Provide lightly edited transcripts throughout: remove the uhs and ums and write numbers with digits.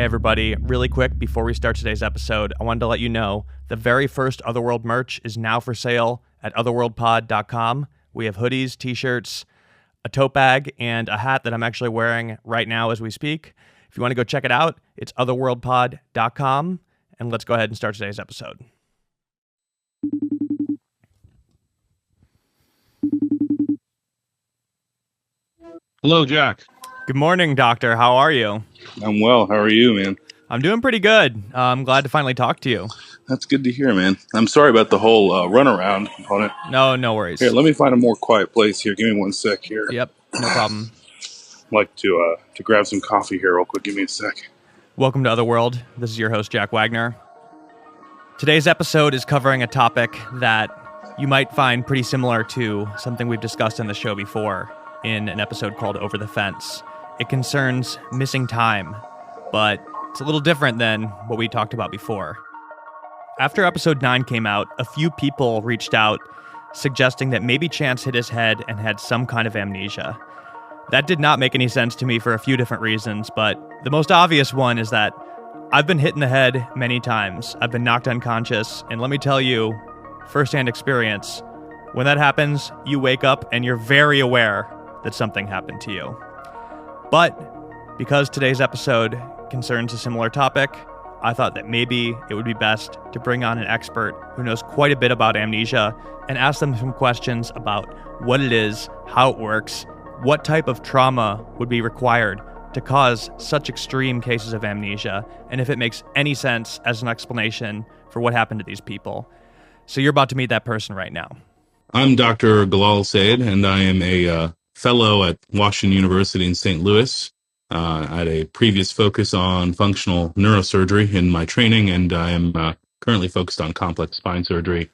Hey everybody, really quick before we start today's episode, I wanted to let you know the very first Otherworld merch is now for sale at otherworldpod.com. We have hoodies, t-shirts, a tote bag, and a hat that I'm actually wearing right now as we speak. If you want to go check it out, it's otherworldpod.com, and let's go ahead and start today's episode. Hello, Jack. Good morning, Doctor. How are you? I'm well. How are you, man? I'm doing pretty good. I'm glad to finally talk to you. That's good to hear, man. I'm sorry about the whole runaround on it. No worries. Here, let me find a more quiet place here. Give me 1 sec here. Yep, no problem. I'd like to grab some coffee here real quick. Give me a sec. Welcome to Otherworld. This is your host, Jack Wagner. Today's episode is covering a topic that you might find pretty similar to something we've discussed in the show before in an episode called Over the Fence. It concerns missing time, but it's a little different than what we talked about before. After episode 9 came out, a few people reached out suggesting that maybe Chance hit his head and had some kind of amnesia. That did not make any sense to me for a few different reasons, but the most obvious one is that I've been hit in the head many times. I've been knocked unconscious, and let me tell you, firsthand experience, when that happens, you wake up and you're very aware that something happened to you. But because today's episode concerns a similar topic, I thought that maybe it would be best to bring on an expert who knows quite a bit about amnesia and ask them some questions about what it is, how it works, what type of trauma would be required to cause such extreme cases of amnesia, and if it makes any sense as an explanation for what happened to these people. So you're about to meet that person right now. I'm Dr. Galal Sayed, and I am a fellow at Washington University in St. Louis. I had a previous focus on functional neurosurgery in my training, and I am currently focused on complex spine surgery.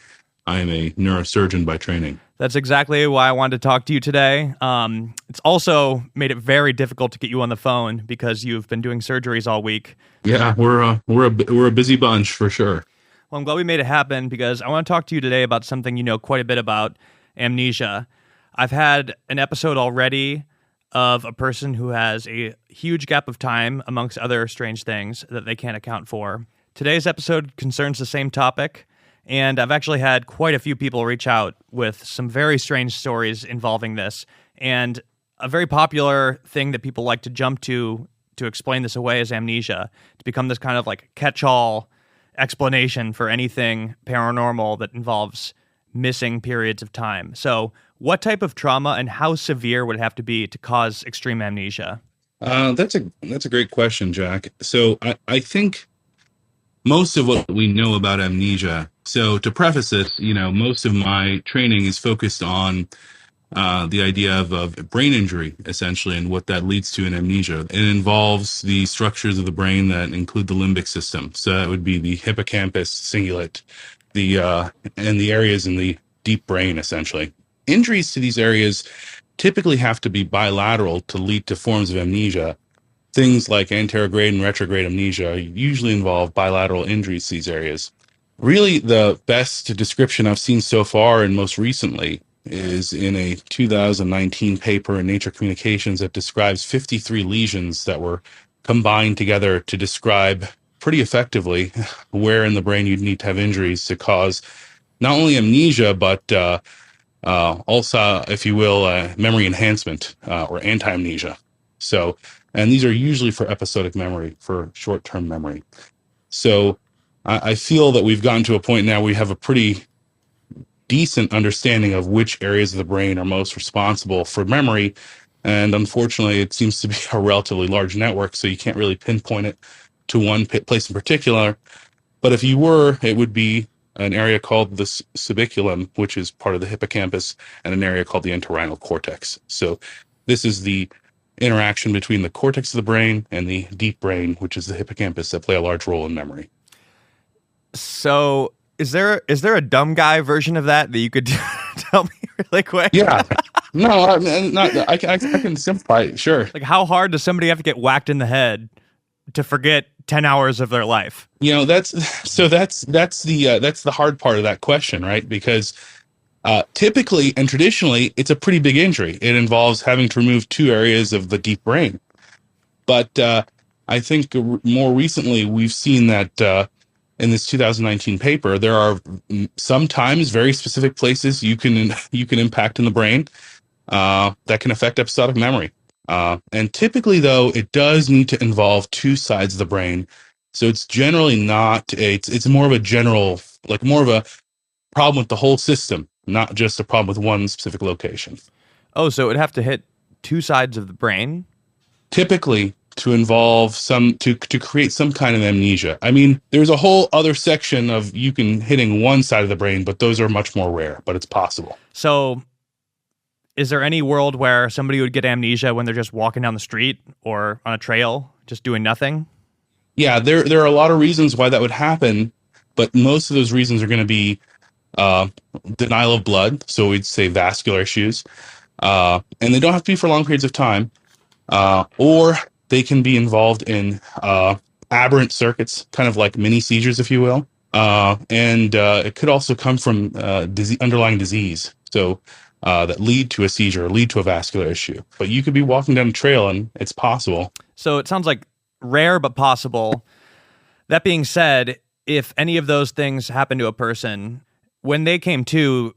I am a neurosurgeon by training. That's exactly why I wanted to talk to you today. It's also made it very difficult to get you on the phone because you've been doing surgeries all week. Yeah, we're a busy bunch for sure. Well, I'm glad we made it happen because I want to talk to you today about something you know quite a bit about, amnesia. I've had an episode already of a person who has a huge gap of time amongst other strange things that they can't account for. Today's episode concerns the same topic, and I've actually had quite a few people reach out with some very strange stories involving this. And a very popular thing that people like to jump to explain this away is amnesia. It's become this kind of like catch-all explanation for anything paranormal that involves missing periods of time. So what type of trauma and how severe would it have to be to cause extreme amnesia? That's a great question, Jack. So I think most of what we know about amnesia, so to preface this, most of my training is focused on the idea of brain injury, essentially, and what that leads to in amnesia. It involves the structures of the brain that include the limbic system. So that would be the hippocampus, cingulate, and the areas in the deep brain, essentially. Injuries to these areas typically have to be bilateral to lead to forms of amnesia. Things like anterograde and retrograde amnesia usually involve bilateral injuries to these areas. Really, the best description I've seen so far and most recently is in a 2019 paper in Nature Communications that describes 53 lesions that were combined together to describe pretty effectively where in the brain you'd need to have injuries to cause not only amnesia, but also, if you will, memory enhancement or anti-amnesia. So, and these are usually for episodic memory, for short-term memory. So I feel that we've gotten to a point now where we have a pretty decent understanding of which areas of the brain are most responsible for memory. And unfortunately, it seems to be a relatively large network, so you can't really pinpoint it to one place in particular. But if you were, it would be an area called the subiculum, which is part of the hippocampus, and an area called the entorhinal cortex. So this is the interaction between the cortex of the brain and the deep brain, which is the hippocampus, that play a large role in memory. So is there a dumb guy version of that you could tell me really quick? Yeah. No, I can simplify it, sure. Like, how hard does somebody have to get whacked in the head to forget 10 hours of their life? That's the hard part of that question, right? Because typically and traditionally, it's a pretty big injury. It involves having to remove 2 areas of the deep brain. But I think more recently we've seen that in this 2019 paper, there are sometimes very specific places you can impact in the brain that can affect episodic memory. And typically, though, it does need to involve two sides of the brain. So it's generally not it's more of a general, like more of a problem with the whole system, not just a problem with one specific location. Oh, so it would have to hit two sides of the brain? Typically to involve to create some kind of amnesia. I mean, there's a whole other section of you can hitting one side of the brain, but those are much more rare, but it's possible. So is there any world where somebody would get amnesia when they're just walking down the street or on a trail, just doing nothing? Yeah, there are a lot of reasons why that would happen, but most of those reasons are going to be denial of blood, so we'd say vascular issues, and they don't have to be for long periods of time, or they can be involved in aberrant circuits, kind of like mini seizures, if you will, and it could also come from underlying disease, so that lead to a seizure or lead to a vascular issue. But you could be walking down a trail and it's possible. So it sounds like rare but possible. That being said, if any of those things happen to a person, when they came to,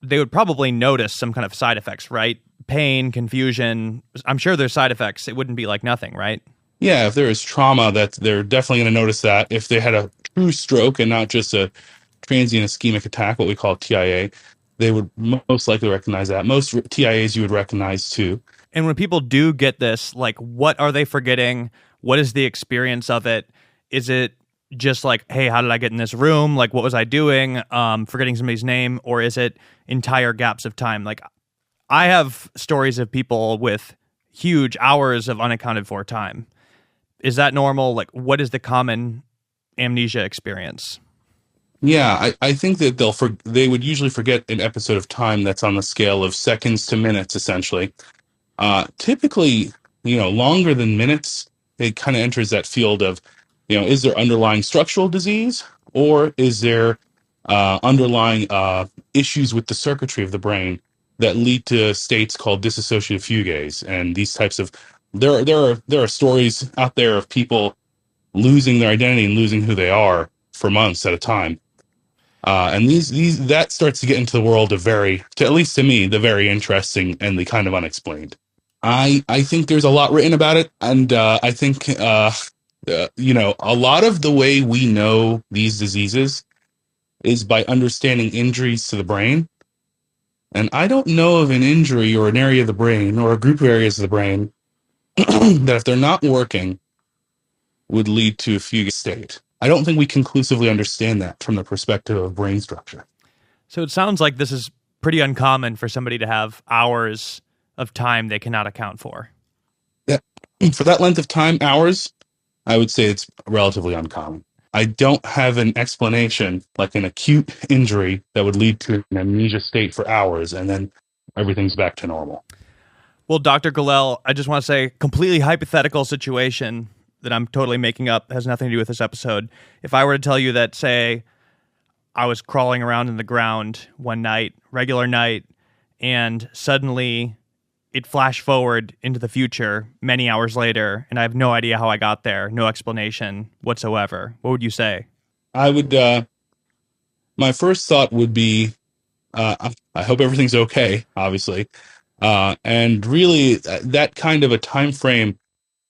they would probably notice some kind of side effects, right? Pain, confusion. I'm sure there's side effects. It wouldn't be like nothing, right? Yeah, if there is trauma, that they're definitely going to notice that. If they had a true stroke and not just a transient ischemic attack, what we call TIA, they would most likely recognize that. Most TIAs you would recognize too. And when people do get this, like, what are they forgetting? What is the experience of it? Is it just like, hey, how did I get in this room? Like, what was I doing? Forgetting somebody's name? Or is it entire gaps of time? Like, I have stories of people with huge hours of unaccounted for time. Is that normal? Like, what is the common amnesia experience? Yeah, I think that they would usually forget an episode of time that's on the scale of seconds to minutes, essentially. Typically, longer than minutes, it kind of enters that field of, is there underlying structural disease, or is there underlying issues with the circuitry of the brain that lead to states called dissociative fugaes, and these types of there are stories out there of people losing their identity and losing who they are for months at a time. And these that starts to get into the world of at least to me, the very interesting and the kind of unexplained. I think there's a lot written about it, and I think a lot of the way we know these diseases is by understanding injuries to the brain. And I don't know of an injury or an area of the brain or a group of areas of the brain that, if they're not working, would lead to a fugue state. I don't think we conclusively understand that from the perspective of brain structure. So it sounds like this is pretty uncommon for somebody to have hours of time they cannot account for. Yeah. For that length of time, hours, I would say it's relatively uncommon. I don't have an explanation, like an acute injury, that would lead to an amnesia state for hours and then everything's back to normal. Well, Dr. Galel, I just want to say, completely hypothetical situation that I'm totally making up, has nothing to do with this episode. If I were to tell you that, say, I was crawling around in the ground one night, regular night, and suddenly it flashed forward into the future many hours later, and I have no idea how I got there, no explanation whatsoever, what would you say? I would, my first thought would be, I hope everything's okay, obviously. And really, that kind of a time frame,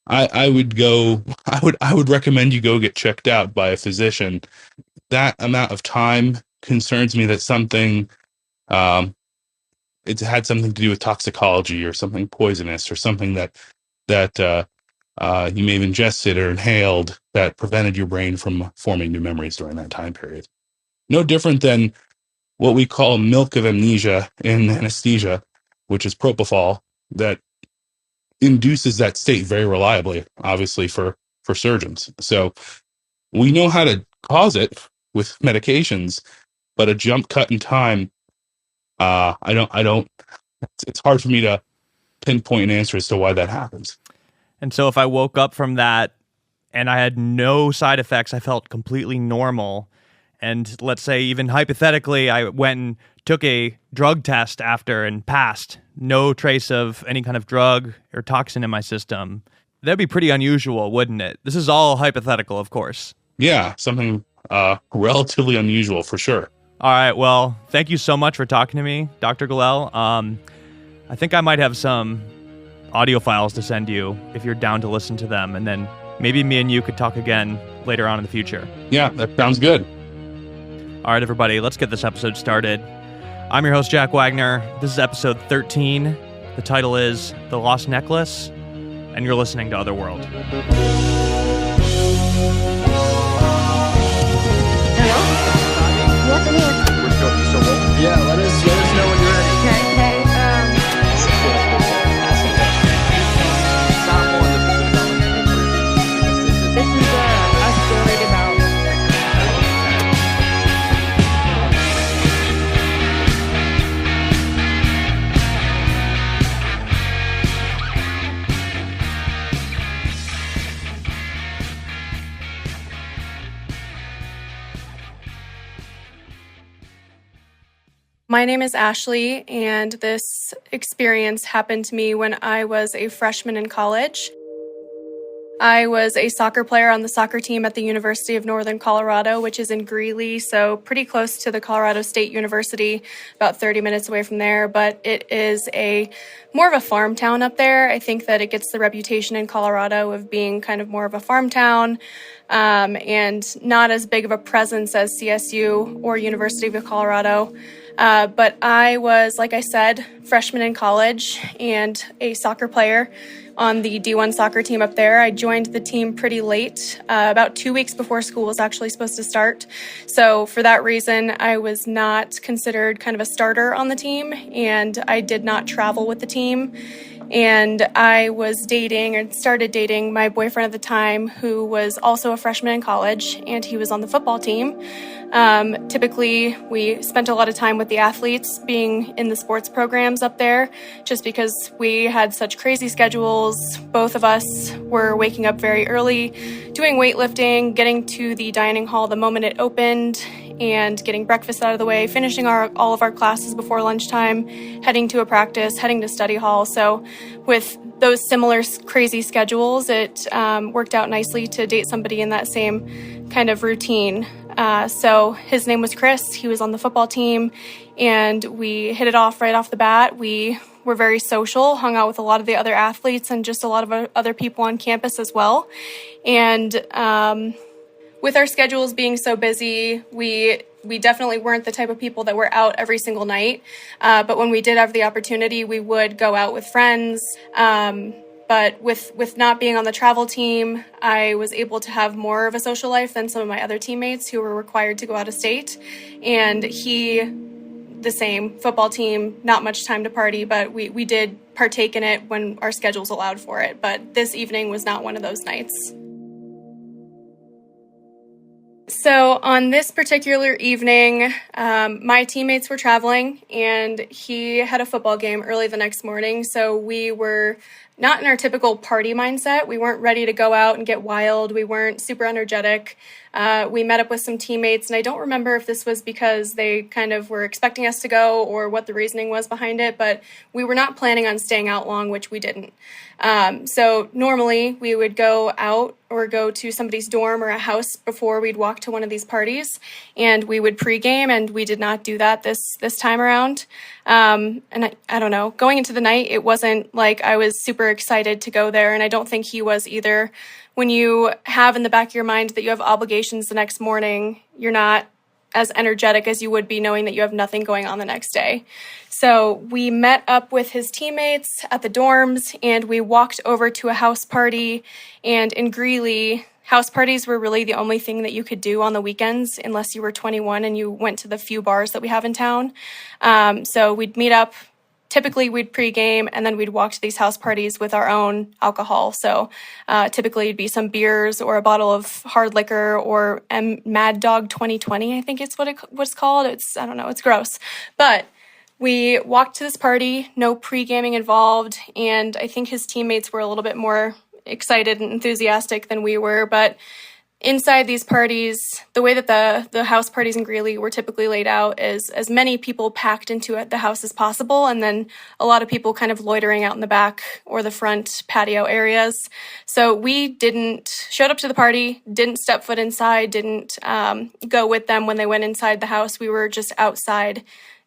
I would recommend you go get checked out by a physician. That amount of time concerns me that something, it's had something to do with toxicology or something poisonous or something that you may have ingested or inhaled that prevented your brain from forming new memories during that time period. No different than what we call milk of amnesia in anesthesia, which is propofol, that induces that state very reliably, obviously, for surgeons. So we know how to cause it with medications, but a jump cut in time, it's hard for me to pinpoint an answer as to why that happens. And so if I woke up from that and I had no side effects, I felt completely normal. And let's say even hypothetically, I went and took a drug test after and passed, no trace of any kind of drug or toxin in my system. That'd be pretty unusual, wouldn't it? This is all hypothetical, of course. Yeah, something relatively unusual for sure. All right, well, thank you so much for talking to me, Dr. Galel. I think I might have some audio files to send you if you're down to listen to them, and then maybe me and you could talk again later on in the future. Yeah, that sounds good. All right, everybody, let's get this episode started. I'm your host, Jack Wagner. This is episode 13. The title is The Lost Necklace, and you're listening to Otherworld. What's in here? Yeah, let us know when you're ready. Okay. It's not more than This is a story about. My name is Ashley, and this experience happened to me when I was a freshman in college. I was a soccer player on the soccer team at the University of Northern Colorado, which is in Greeley, so pretty close to the Colorado State University, about 30 minutes away from there, but it is more of a farm town up there. I think that it gets the reputation in Colorado of being kind of more of a farm town, and not as big of a presence as CSU or University of Colorado. But I was, like I said, freshman in college and a soccer player on the D1 soccer team up there. I joined the team pretty late, about 2 weeks before school was actually supposed to start. So for that reason, I was not considered kind of a starter on the team, and I did not travel with the team. And I was dating and started dating my boyfriend at the time, who was also a freshman in college, and he was on the football team. Typically, we spent a lot of time with the athletes being in the sports programs up there, just because we had such crazy schedules. Both of us were waking up very early, doing weightlifting, getting to the dining hall the moment it opened, and getting breakfast out of the way, finishing all of our classes before lunchtime, heading to a practice, heading to study hall. So with those similar crazy schedules, it worked out nicely to date somebody in that same kind of routine. So his name was Chris. He was on the football team, and we hit it off right off the bat. We were very social, hung out with a lot of the other athletes and just a lot of other people on campus as well. And with our schedules being so busy, we definitely weren't the type of people that were out every single night. But when we did have the opportunity, we would go out with friends. But with not being on the travel team, I was able to have more of a social life than some of my other teammates who were required to go out of state. And the same, football team, not much time to party, but we did partake in it when our schedules allowed for it. But this evening was not one of those nights. So on this particular evening, my teammates were traveling, and he had a football game early the next morning. So we were not in our typical party mindset. We weren't ready to go out and get wild. We weren't super energetic. We met up with some teammates, and I don't remember if this was because they kind of were expecting us to go or what the reasoning was behind it, but we were not planning on staying out long, which we didn't. So normally we would go out or go to somebody's dorm or a house before we'd walk to one of these parties, and we would pregame, and we did not do that this time around. And I don't know, going into the night, it wasn't like I was super excited to go there, and I don't think he was either. When you have in the back of your mind that you have obligations the next morning, you're not as energetic as you would be knowing that you have nothing going on the next day. So we met up with his teammates at the dorms, and we walked over to a house party. And in Greeley, house parties were really the only thing that you could do on the weekends unless you were 21 and you went to the few bars that we have in town. So we'd meet up. Typically, we'd pregame, and then we'd walk to these house parties with our own alcohol. So typically, it'd be some beers or a bottle of hard liquor or Mad Dog 2020, I think it's what it's called. I don't know, it's gross. But we walked to this party, no pre-gaming involved, and I think his teammates were a little bit more excited and enthusiastic than we were. But inside these parties, the way that the house parties in Greeley were typically laid out is as many people packed into the house as possible, and then a lot of people kind of loitering out in the back or the front patio areas. So we showed up to the party, didn't step foot inside, didn't go with them when they went inside the house. We were just outside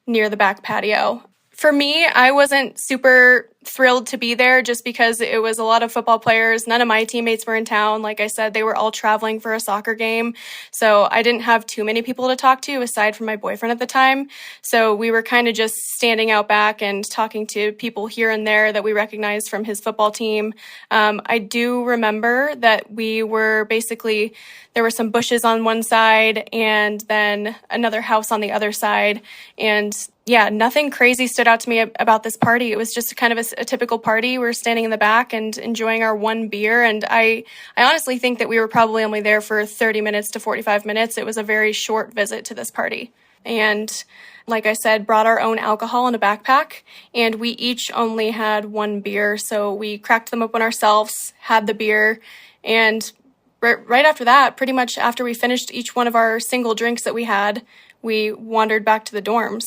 near the back patio. For me, I wasn't super thrilled to be there just because it was a lot of football players. None of my teammates were in town. Like I said, they were all traveling for a soccer game. So I didn't have too many people to talk to aside from my boyfriend at the time. So we were kind of just standing out back and talking to people here and there that we recognized from his football team. I do remember that we were basically, there were some bushes on one side and then another house on the other side. And yeah, nothing crazy stood out to me about this party. It was just kind of a typical party. We were standing in the back and enjoying our one beer. And I honestly think that we were probably only there for 30 minutes to 45 minutes. It was a very short visit to this party. And like I said, brought our own alcohol in a backpack. And we each only had one beer. So we cracked them open ourselves, had the beer. And right after that, pretty much after we finished each one of our single drinks that we had, we wandered back to the dorms.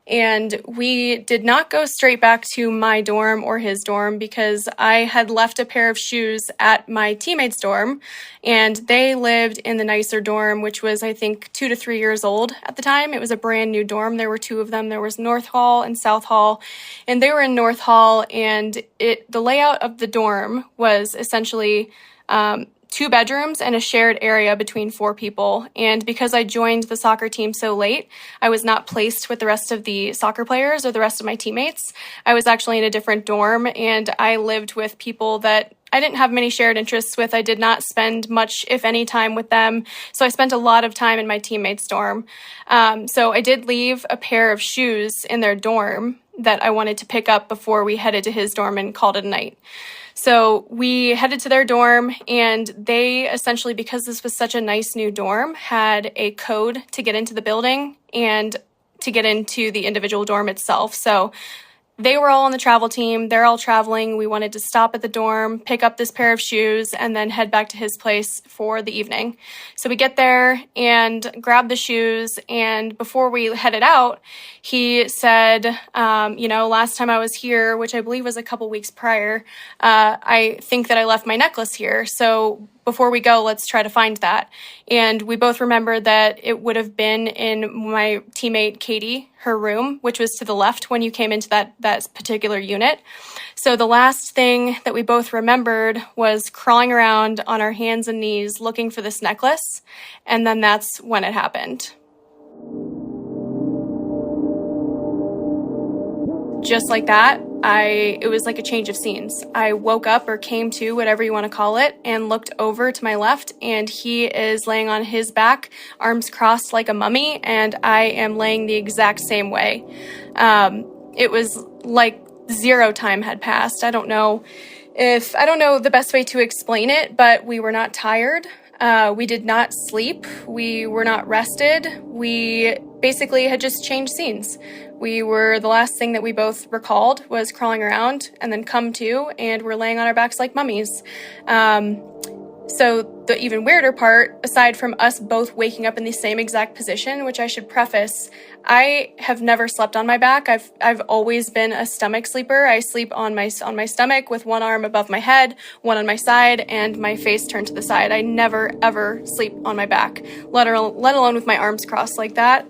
And we did not go straight back to my dorm or his dorm because I had left a pair of shoes at my teammate's dorm, and they lived in the nicer dorm, which was, I think, 2 to 3 years old at the time. It was a brand new dorm. There were two of them. There was North Hall and South Hall, and they were in North Hall, and the layout of the dorm was essentially 2 bedrooms and a shared area between 4 people. And because I joined the soccer team so late, I was not placed with the rest of the soccer players or the rest of my teammates. I was actually in a different dorm, and I lived with people that I didn't have many shared interests with. I did not spend much, if any, time with them. So I spent a lot of time in my teammates' dorm. So I did leave a pair of shoes in their dorm that I wanted to pick up before we headed to his dorm and called it a night. So we headed to their dorm, and they essentially, because this was such a nice new dorm, had a code to get into the building and to get into the individual dorm itself. So they were all on the travel team. They're all traveling. We wanted to stop at the dorm, pick up this pair of shoes, and then head back to his place for the evening. So we get there and grab the shoes. And before we headed out, he said, last time I was here, which I believe was a couple weeks prior, I think that I left my necklace here. So before we go, let's try to find that. And we both remembered that it would have been in my teammate Katie, her room, which was to the left when you came into that particular unit. So the last thing that we both remembered was crawling around on our hands and knees looking for this necklace. And then that's when it happened. Just like that, it was like a change of scenes. I woke up, or came to, whatever you want to call it, and looked over to my left, and he is laying on his back, arms crossed like a mummy, and I am laying the exact same way. It was like 0 time had passed. I don't know the best way to explain it, but we were not tired. We did not sleep. We were not rested. We basically had just changed scenes. The last thing that we both recalled was crawling around and then come to, and we're laying on our backs like mummies. So the even weirder part, aside from us both waking up in the same exact position, which I should preface, I have never slept on my back. I've always been a stomach sleeper. I sleep on my stomach with one arm above my head, one on my side, and my face turned to the side. I never, ever sleep on my back, let alone with my arms crossed like that.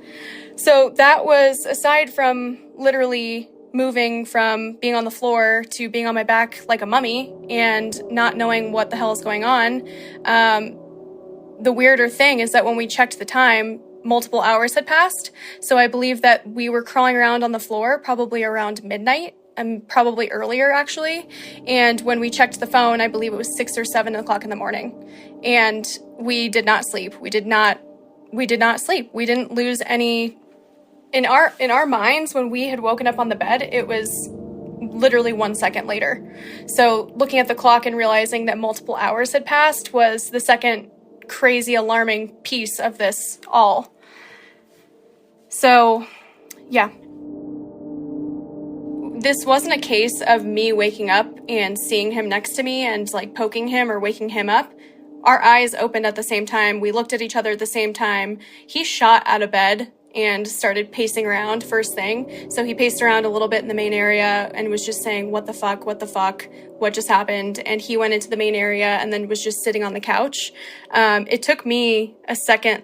So that was, aside from literally moving from being on the floor to being on my back like a mummy and not knowing what the hell is going on, the weirder thing is that when we checked the time, multiple hours had passed. So I believe that we were crawling around on the floor probably around midnight, and probably earlier actually. And when we checked the phone, I believe it was 6 or 7 o'clock in the morning. And we did not sleep. We did not sleep. We didn't lose any. In our minds, when we had woken up on the bed, it was literally 1 second later. So looking at the clock and realizing that multiple hours had passed was the second crazy alarming piece of this all. So, yeah. This wasn't a case of me waking up and seeing him next to me and like poking him or waking him up. our eyes opened at the same time. We looked at each other at the same time. He shot out of bed and started pacing around first thing. So he paced around a little bit in the main area and was just saying, what the fuck, what just happened? And he went into the main area and then was just sitting on the couch. It took me a second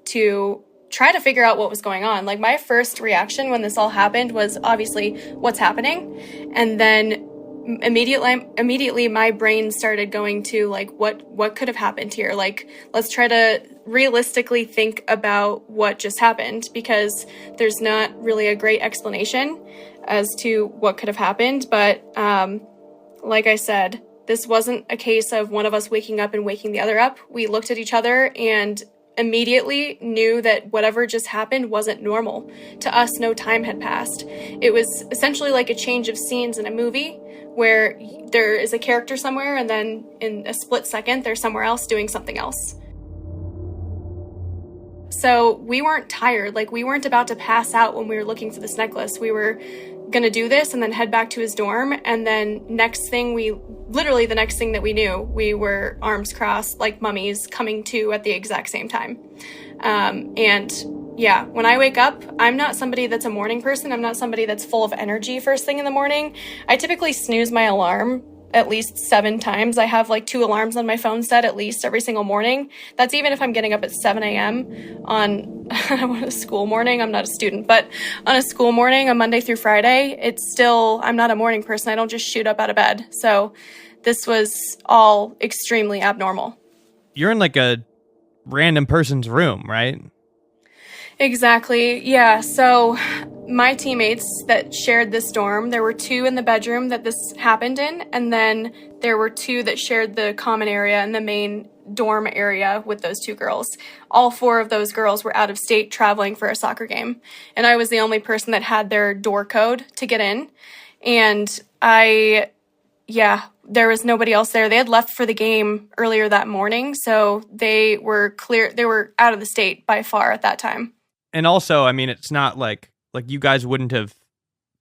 to try to figure out what was going on. Like, my first reaction when this all happened was obviously, what's happening? And then immediately my brain started going to, like, what could have happened here? Like, let's try to realistically think about what just happened, because there's not really a great explanation as to what could have happened. But like I said, this wasn't a case of one of us waking up and waking the other up. We looked at each other and immediately knew that whatever just happened wasn't normal. To us, no time had passed. It was essentially like a change of scenes in a movie where there is a character somewhere and then in a split second, they're somewhere else doing something else. So we weren't tired. Like, we weren't about to pass out when we were looking for this necklace. We were going to do this and then head back to his dorm. And then the next thing that we knew, we were arms crossed like mummies, coming to at the exact same time. And yeah, when I wake up, I'm not somebody that's a morning person. I'm not somebody that's full of energy first thing in the morning. I typically snooze my alarm at least 7 times. I have like 2 alarms on my phone set at least every single morning. That's even if I'm getting up at 7 a.m. on a school morning. I'm not a student, but on a school morning, a Monday through Friday, it's still, I'm not a morning person. I don't just shoot up out of bed. So this was all extremely abnormal. You're in like a random person's room, right? Exactly. Yeah. So my teammates that shared this dorm, there were 2 in the bedroom that this happened in, and then there were 2 that shared the common area and the main dorm area with those 2 girls. All 4 of those girls were out of state traveling for a soccer game, and I was the only person that had their door code to get in. And there was nobody else there. They had left for the game earlier that morning, so they were out of the state by far at that time. And also, I mean, it's not like you guys wouldn't have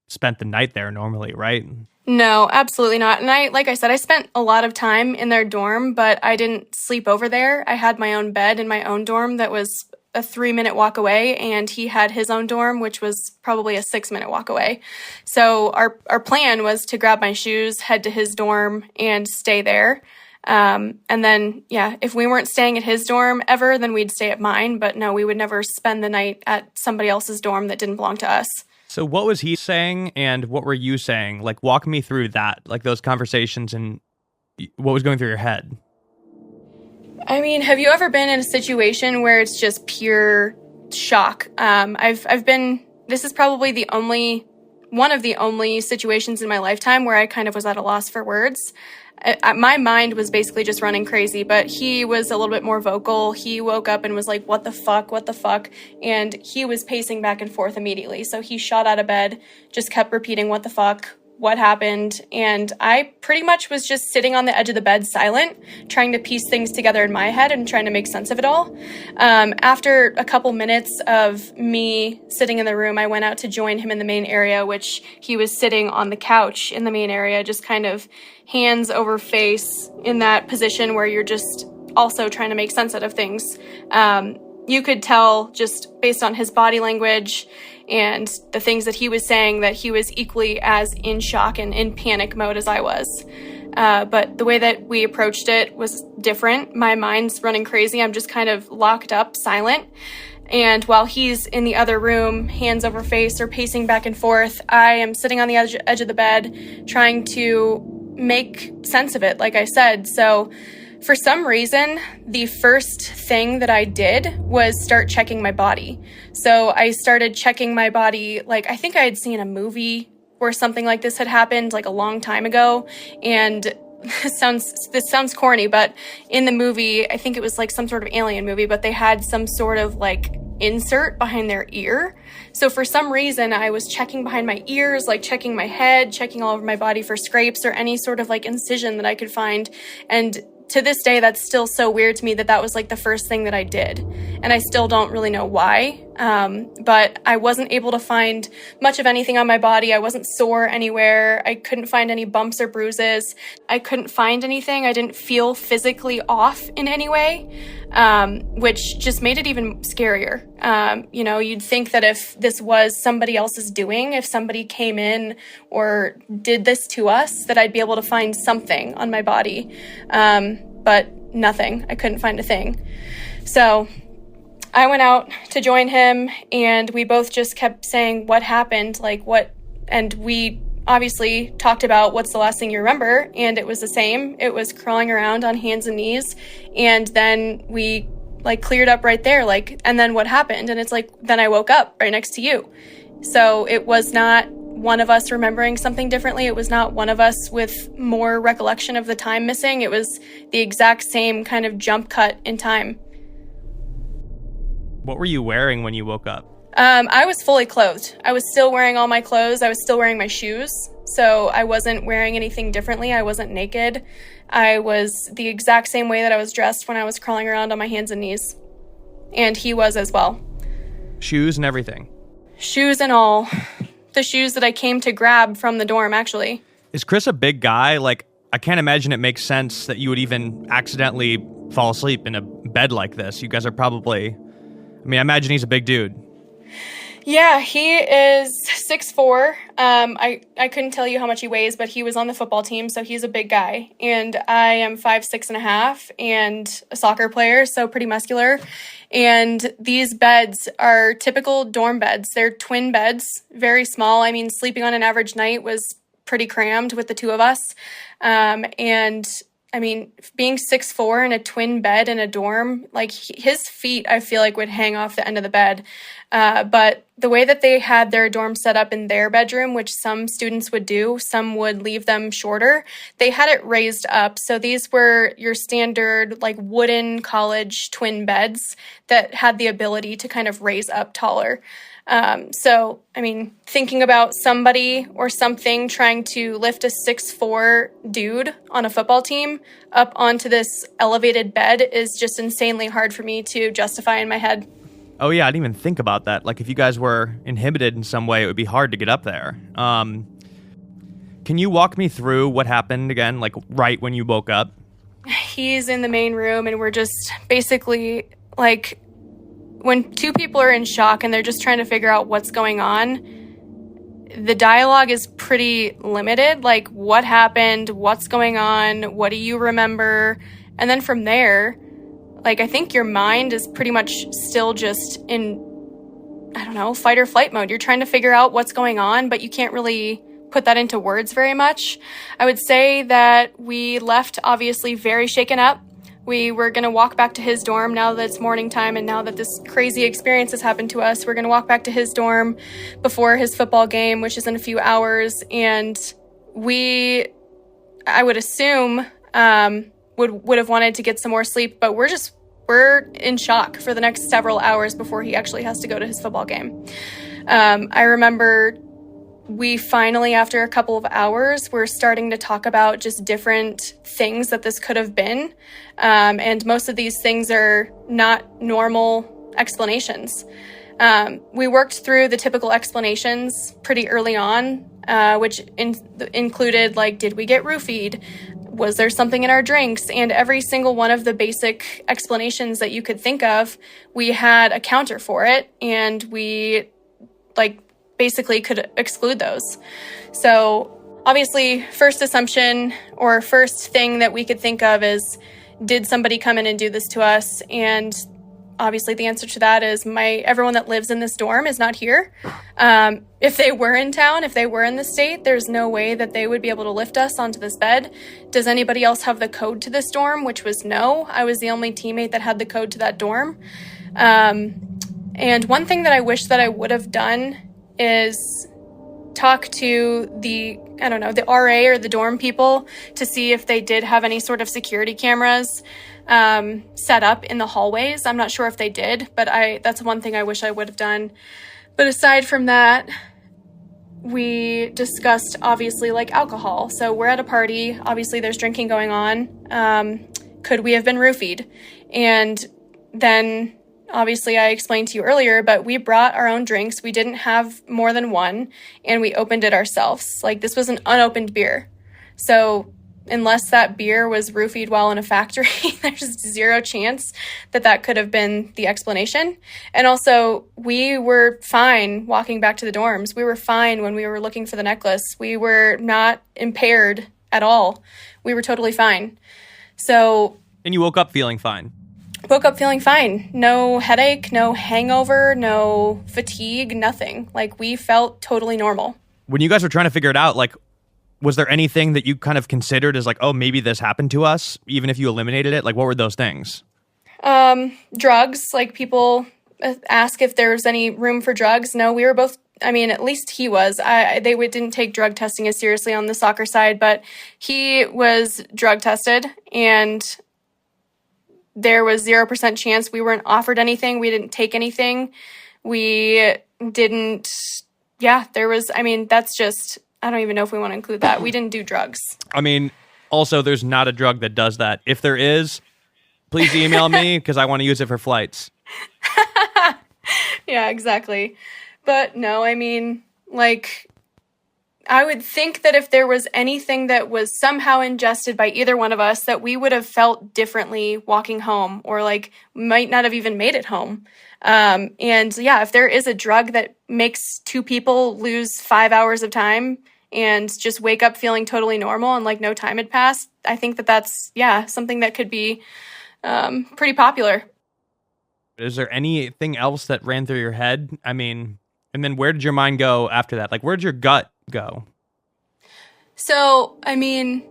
spent the night there normally, right? No, absolutely not. And like I said, I spent a lot of time in their dorm, but I didn't sleep over there. I had my own bed in my own dorm that was a 3-minute walk away, and he had his own dorm, which was probably a 6-minute walk away. So our plan was to grab my shoes, head to his dorm, and stay there. And then, if we weren't staying at his dorm ever, then we'd stay at mine. But no, we would never spend the night at somebody else's dorm that didn't belong to us. So what was he saying and what were you saying? Like, walk me through that, like those conversations and what was going through your head? I mean, have you ever been in a situation where it's just pure shock? This is probably one of the only situations in my lifetime where I kind of was at a loss for words. My mind was basically just running crazy, but he was a little bit more vocal. He woke up and was like, what the fuck? And he was pacing back and forth immediately. So he shot out of bed, just kept repeating, what the fuck, what happened? And I pretty much was just sitting on the edge of the bed, silent, trying to piece things together in my head and trying to make sense of it all. After a couple minutes of me sitting in the room, I went out to join him in the main area, which he was sitting on the couch in the main area, just kind of hands over face in that position where you're just also trying to make sense out of things. You could tell just based on his body language and the things that he was saying that he was equally as in shock and in panic mode as I was. But the way that we approached it was different. My mind's running crazy. I'm just kind of locked up, silent. And while he's in the other room, hands over face or pacing back and forth, I am sitting on the edge of the bed trying to make sense of it, like I said. So for some reason, the first thing that I did was start checking my body. So I started checking my body, like I think I had seen a movie where something like this had happened like a long time ago. And this sounds corny, but in the movie, I think it was like some sort of alien movie, but they had some sort of like insert behind their ear. So for some reason, I was checking behind my ears, like checking my head, checking all over my body for scrapes or any sort of like incision that I could find. And to this day, that's still so weird to me that was like the first thing that I did. And I still don't really know why. But I wasn't able to find much of anything on my body. I wasn't sore anywhere. I couldn't find any bumps or bruises. I couldn't find anything. I didn't feel physically off in any way, which just made it even scarier. You'd think that if this was somebody else's doing, if somebody came in or did this to us, that I'd be able to find something on my body. But nothing. I couldn't find a thing. So I went out to join him, and we both just kept saying, what happened? Like, what? And we obviously talked about what's the last thing you remember, and it was the same. It was crawling around on hands and knees, and then we cleared up right there, and then what happened? And it's then I woke up right next to you. So it was not one of us remembering something differently. It was not one of us with more recollection of the time missing. It was the exact same kind of jump cut in time. What were you wearing when you woke up? I was fully clothed. I was still wearing all my clothes. I was still wearing my shoes. So I wasn't wearing anything differently. I wasn't naked. I was the exact same way that I was dressed when I was crawling around on my hands and knees. And he was as well. Shoes and everything? Shoes and all. The shoes that I came to grab from the dorm, actually. Is Chris a big guy? I can't imagine it makes sense that you would even accidentally fall asleep in a bed like this. You guys are probably... I imagine he's a big dude. Yeah, he is 6'4". I couldn't tell you how much he weighs, but he was on the football team, so he's a big guy. And I am 5'6.5" and a soccer player, so pretty muscular. And these beds are typical dorm beds. They're twin beds, very small. Sleeping on an average night was pretty crammed with the two of us. Being 6'4" in a twin bed in a dorm, his feet, I feel would hang off the end of the bed. But the way that they had their dorm set up in their bedroom, which some students would do, some would leave them shorter, they had it raised up. So these were your standard, wooden college twin beds that had the ability to kind of raise up taller. Thinking about somebody or something trying to lift a 6'4" dude on a football team up onto this elevated bed is just insanely hard for me to justify in my head. Oh yeah, I didn't even think about that. If you guys were inhibited in some way, it would be hard to get up there. Can you walk me through what happened again, right when you woke up? He's in the main room, and we're just basically when two people are in shock and they're just trying to figure out what's going on, the dialogue is pretty limited. What happened? What's going on? What do you remember? And then from there, I think your mind is pretty much still just in, fight or flight mode. You're trying to figure out what's going on, but you can't really put that into words very much. I would say that we left obviously very shaken up. We were going to walk back to his dorm now that it's morning time, and now that this crazy experience has happened to us, we're going to walk back to his dorm before his football game, which is in a few hours. And I would assume, would have wanted to get some more sleep, but we're in shock for the next several hours before he actually has to go to his football game. I remember we finally, after a couple of hours, were starting to talk about just different things that this could have been. And most of these things are not normal explanations. We worked through the typical explanations pretty early on, which included, did we get roofied? Was there something in our drinks? And every single one of the basic explanations that you could think of, we had a counter for it, and we, basically could exclude those. So obviously, first assumption or first thing that we could think of is, did somebody come in and do this to us? And obviously the answer to that is everyone that lives in this dorm is not here. If they were in town, if they were in the state, there's no way that they would be able to lift us onto this bed. Does anybody else have the code to this dorm? Which was no. I was the only teammate that had the code to that dorm. And one thing that I wish that I would have done is talk to the RA or the dorm people to see if they did have any sort of security cameras set up in the hallways. I'm not sure if they did, but that's one thing I wish I would have done. But aside from that, we discussed obviously alcohol. So we're at a party. Obviously there's drinking going on. could we have been roofied? And then obviously I explained to you earlier, but we brought our own drinks. We didn't have more than one, and we opened it ourselves. Like, this was an unopened beer. So unless that beer was roofied while in a factory, there's zero chance that that could have been the explanation. And also, we were fine walking back to the dorms. We were fine when we were looking for the necklace. We were not impaired at all. We were totally fine. So... And you woke up feeling fine? Woke up feeling fine. No headache, no hangover, no fatigue, nothing. Like, we felt totally normal. When you guys were trying to figure it out, like, was there anything that you kind of considered as like, oh, maybe this happened to us, even if you eliminated it? Like, what were those things? Drugs. Like, people ask if there was any room for drugs. No, we were both, I mean, at least he was. They didn't take drug testing as seriously on the soccer side, but he was drug tested, and there was 0% chance we weren't offered anything. We didn't take anything. We didn't, there was, I mean, that's just... I don't even know if we want to include that. We didn't do drugs. I mean, also, there's not a drug that does that. If there is, please email me because I want to use it for flights. Yeah, exactly. But no, I mean, like, I would think that if there was anything that was somehow ingested by either one of us, that we would have felt differently walking home, or like might not have even made it home. And yeah, if there is a drug that makes two people lose 5 hours of time and just wake up feeling totally normal and like no time had passed, I think that that's, something that could be pretty popular. Is there anything else that ran through your head? I mean, and then where did your mind go after that? Like, where did your gut go? So, I mean,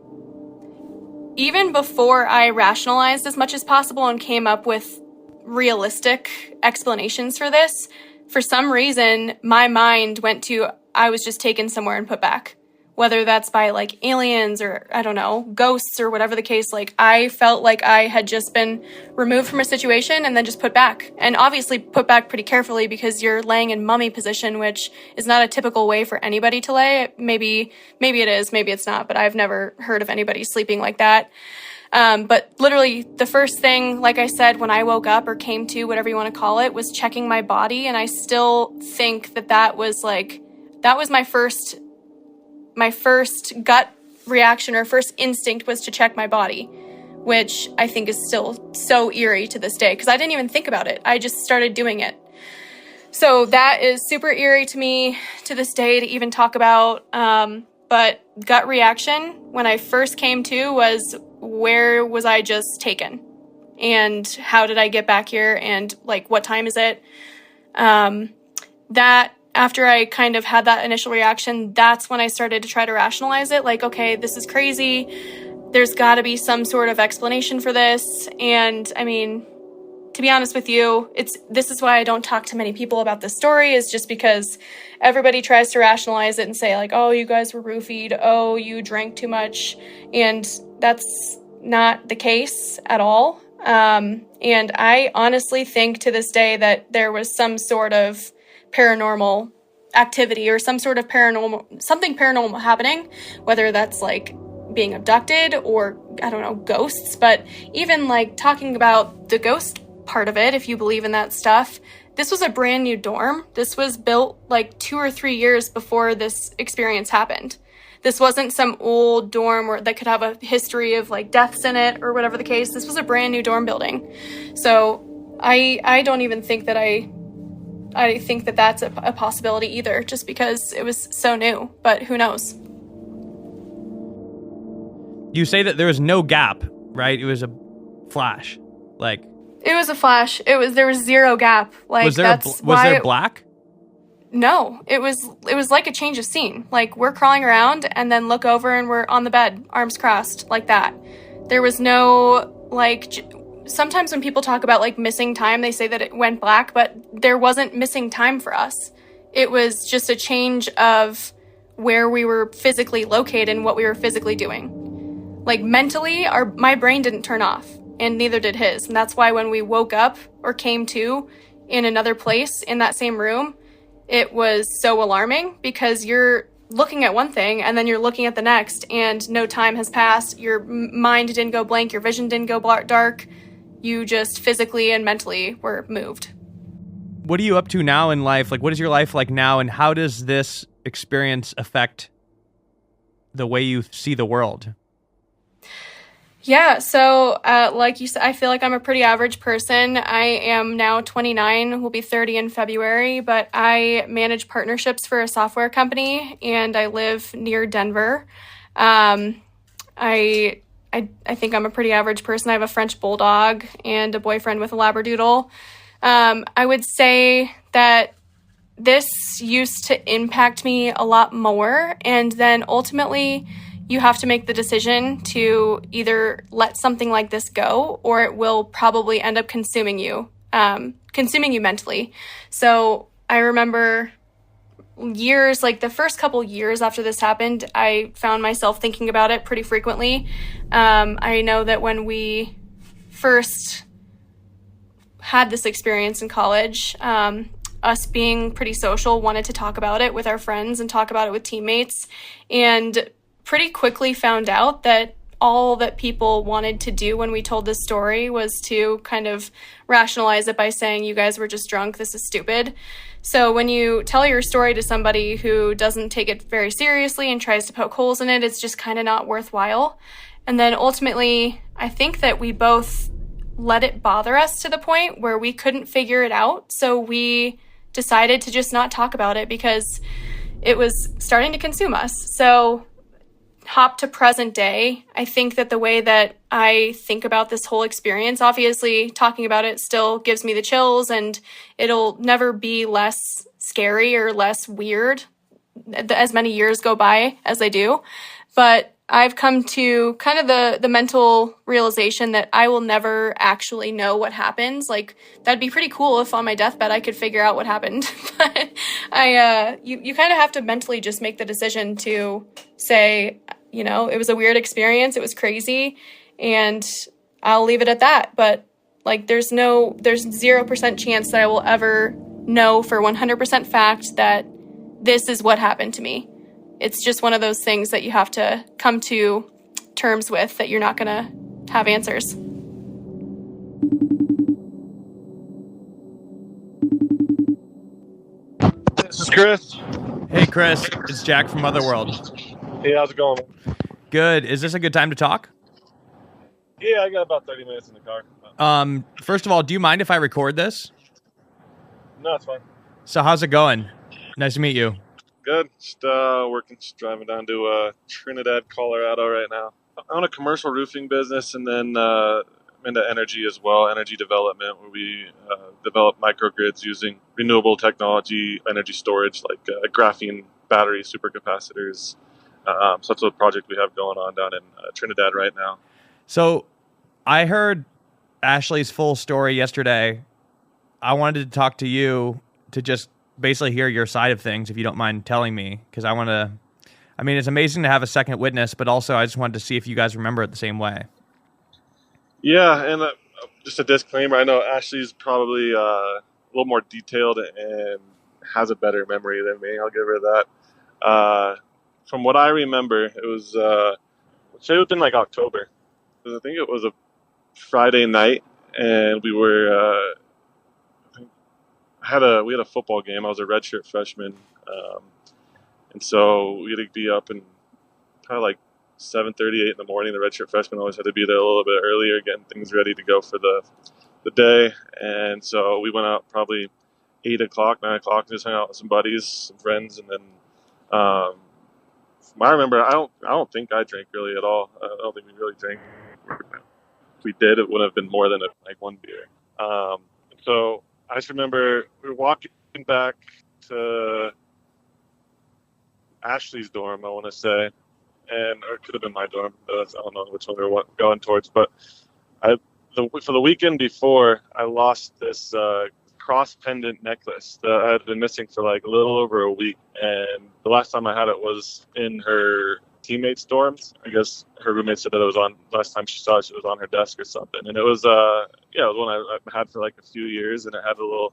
even before I rationalized as much as possible and came up with realistic explanations for this, for some reason, my mind went to, I was just taken somewhere and put back. Whether that's by like aliens or, I don't know, ghosts or whatever the case, like I felt like I had just been removed from a situation and then just put back. And obviously put back pretty carefully because you're laying in mummy position, which is not a typical way for anybody to lay. Maybe it is, maybe it's not, but I've never heard of anybody sleeping like that. But literally the first thing, like I said, when I woke up or came to, whatever you want to call it, was checking my body. And I still think that was my first gut reaction or first instinct was to check my body, which I think is still so eerie to this day because I didn't even think about it. I just started doing it. So that is super eerie to me to this day to even talk about. But gut reaction when I first came to was, where was I just taken? And how did I get back here? And like, what time is it? That after I kind of had that initial reaction, that's when I started to try to rationalize it. Like, okay, this is crazy. There's got to be some sort of explanation for this. And I mean, to be honest with you, this is why I don't talk to many people about this story, is just because everybody tries to rationalize it and say like, oh, you guys were roofied. Oh, you drank too much. And that's not the case at all. And I honestly think to this day that there was some sort of paranormal activity or some sort of something paranormal happening, whether that's like being abducted or, I don't know, ghosts. But even like talking about the ghost part of it, if you believe in that stuff, this was a brand new dorm. This was built like 2 or 3 years before this experience happened. This wasn't some old dorm that could have a history of like deaths in it or whatever the case. This was a brand new dorm building. So I don't even think that I think that that's a possibility either, just because it was so new, but who knows? You say that there was no gap, right? It was a flash. Like, it was a flash. There was zero gap. Like, was there black? No, it was like a change of scene. Like, we're crawling around and then look over and we're on the bed, arms crossed, like that. There was no, like, sometimes when people talk about like missing time, they say that it went black, but there wasn't missing time for us. It was just a change of where we were physically located and what we were physically doing. Like, mentally, my brain didn't turn off, and neither did his. And that's why when we woke up or came to in another place in that same room, it was so alarming, because you're looking at one thing and then you're looking at the next and no time has passed. Your mind didn't go blank. Your vision didn't go dark. You just physically and mentally were moved. What are you up to now in life? Like, what is your life like now, and how does this experience affect the way you see the world? Yeah, so like you said, I feel like I'm a pretty average person. I am now 29, will be 30 in February, but I manage partnerships for a software company, and I live near Denver. I think I'm a pretty average person. I have a French bulldog and a boyfriend with a Labradoodle. I would say that this used to impact me a lot more, and then ultimately you have to make the decision to either let something like this go, or it will probably end up consuming you mentally. So I remember years, like the first couple years after this happened, I found myself thinking about it pretty frequently. I know that when we first had this experience in college, us being pretty social, wanted to talk about it with our friends and talk about it with teammates, and pretty quickly found out that all that people wanted to do when we told this story was to kind of rationalize it by saying, you guys were just drunk, this is stupid. So when you tell your story to somebody who doesn't take it very seriously and tries to poke holes in it, it's just kind of not worthwhile. And then ultimately, I think that we both let it bother us to the point where we couldn't figure it out. So we decided to just not talk about it because it was starting to consume us. So hop to present day, I think that the way that I think about this whole experience, obviously talking about it still gives me the chills, and it'll never be less scary or less weird as many years go by as they do. But I've come to kind of the mental realization that I will never actually know what happens. Like, that'd be pretty cool if on my deathbed I could figure out what happened. But you kind of have to mentally just make the decision to say, you know, it was a weird experience, it was crazy, and I'll leave it at that. But like, there's 0% chance that I will ever know for 100% fact that this is what happened to me. It's just one of those things that you have to come to terms with, that you're not going to have answers. This is Chris. Hey, Chris, it's Jack from Otherworld. Hey, how's it going? Good. Is this a good time to talk? Yeah, I got about 30 minutes in the car. First of all, do you mind if I record this? No, it's fine. So how's it going? Nice to meet you. Good. Just working, just driving down to Trinidad, Colorado right now. I own a commercial roofing business, and then I'm into energy as well, energy development, where we develop microgrids using renewable technology, energy storage, like graphene battery supercapacitors. So that's a project we have going on down in Trinidad right now. So I heard Ashley's full story yesterday. I wanted to talk to you to just basically hear your side of things, if you don't mind telling me, because it's amazing to have a second witness, but also I just wanted to see if you guys remember it the same way. Yeah, and just a disclaimer, I know Ashley's probably a little more detailed and has a better memory than me. I'll give her that. From what I remember, it was, say it would have been like October, because I think it was a Friday night, and we were, we had a football game. I was a redshirt freshman, and so we had to be up and probably like 7:38 in the morning. The redshirt freshmen always had to be there a little bit earlier, getting things ready to go for the day. And so we went out probably 8 o'clock, 9 o'clock, and just hung out with some buddies, some friends, and then from what I remember, I don't think I drank really at all. I don't think we really drank. If we did, it would have been more than like one beer. So I just remember we were walking back to Ashley's dorm, I want to say, or it could have been my dorm. I don't know which one we were going towards. But for the weekend before, I lost this cross pendant necklace that I had been missing for like a little over a week, and the last time I had it was in her teammates' dorms. I guess her roommate said that it was on last time she saw it, it was on her desk or something, and it was it was one I had for like a few years, and it had a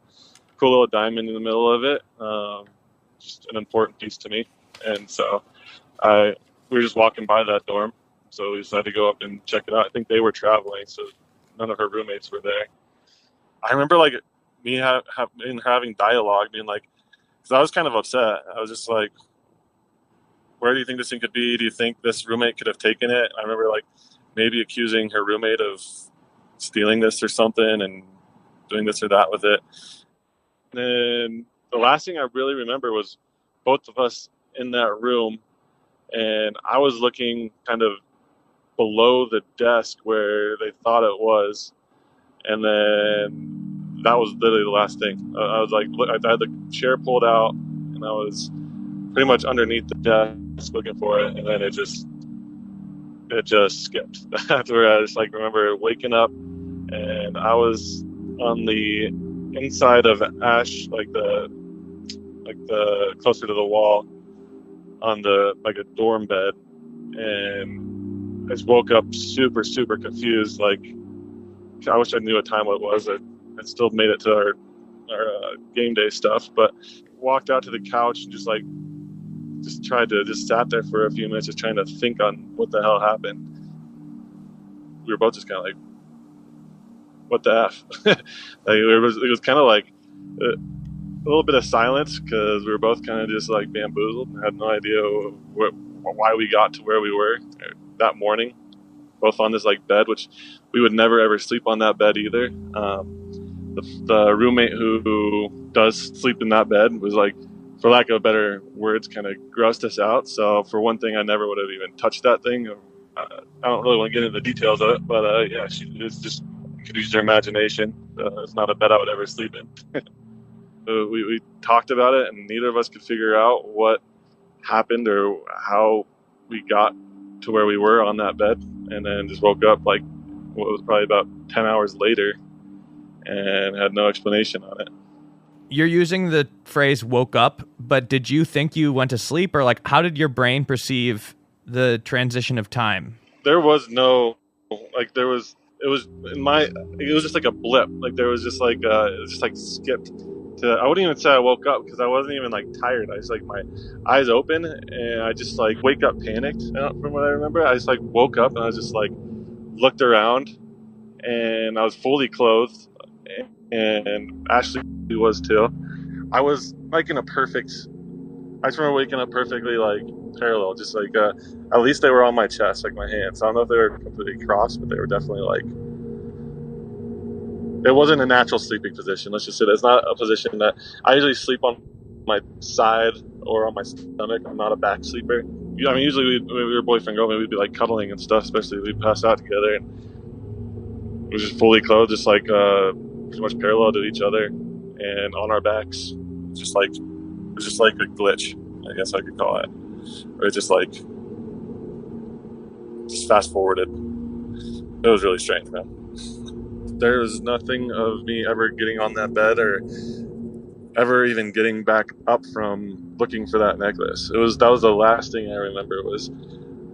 cool little diamond in the middle of it, just an important piece to me. And so we were just walking by that dorm, so we decided to go up and check it out. I think they were traveling, so none of her roommates were there. I remember like me having dialogue, being like, because I was kind of upset. I was just like, where do you think this thing could be? Do you think this roommate could have taken it? I remember like maybe accusing her roommate of stealing this or something and doing this or that with it. And the last thing I really remember was both of us in that room, and I was looking kind of below the desk where they thought it was, and then that was literally the last thing. I was like, I had the chair pulled out, and I was pretty much underneath the desk looking for it, and then it just skipped. After I just like remember waking up, and I was on the inside of Ash, like the closer to the wall, on the like a dorm bed, and I just woke up super confused. Like, I wish I knew what time it was. I still made it to our game day stuff, but walked out to the couch and just sat there for a few minutes, just trying to think on what the hell happened. We were both just kind of like, what the F? Like, it was kind of like a little bit of silence, because we were both kind of just like bamboozled and had no idea why we got to where we were that morning, both on this like bed, which we would never ever sleep on that bed either. The roommate who does sleep in that bed was like, for lack of better words, kind of grossed us out. So for one thing, I never would have even touched that thing. I don't really want to get into the details of it, but yeah, she just could use her imagination. It's not a bed I would ever sleep in. We talked about it, and neither of us could figure out what happened or how we got to where we were on that bed, and then just woke up like what was probably about 10 hours later and had no explanation on it. You're using the phrase woke up, but did you think you went to sleep, or like how did your brain perceive the transition of time? There was no, like it was just like a blip. Like there was just like, it was just like skipped to, I wouldn't even say I woke up, because I wasn't even like tired. I just like my eyes open, and I just like wake up panicked from what I remember. I just like woke up, and I was just like looked around, and I was fully clothed, and Ashley was too. I was like I just remember waking up perfectly like parallel, just like at least they were on my chest, like my hands. I don't know if they were completely crossed, but they were definitely like, it wasn't a natural sleeping position. Let's just say it's not a position that I usually sleep on my side or on my stomach. I'm not a back sleeper. I mean, usually when we were boyfriend girlfriend, we'd be like cuddling and stuff, especially if we passed out together, and we were just fully clothed, just like pretty much parallel to each other and on our backs. It was just like a glitch, I guess I could call it. Or just fast forwarded. It was really strange, man. There was nothing of me ever getting on that bed or ever even getting back up from looking for that necklace. That was the last thing I remember. It was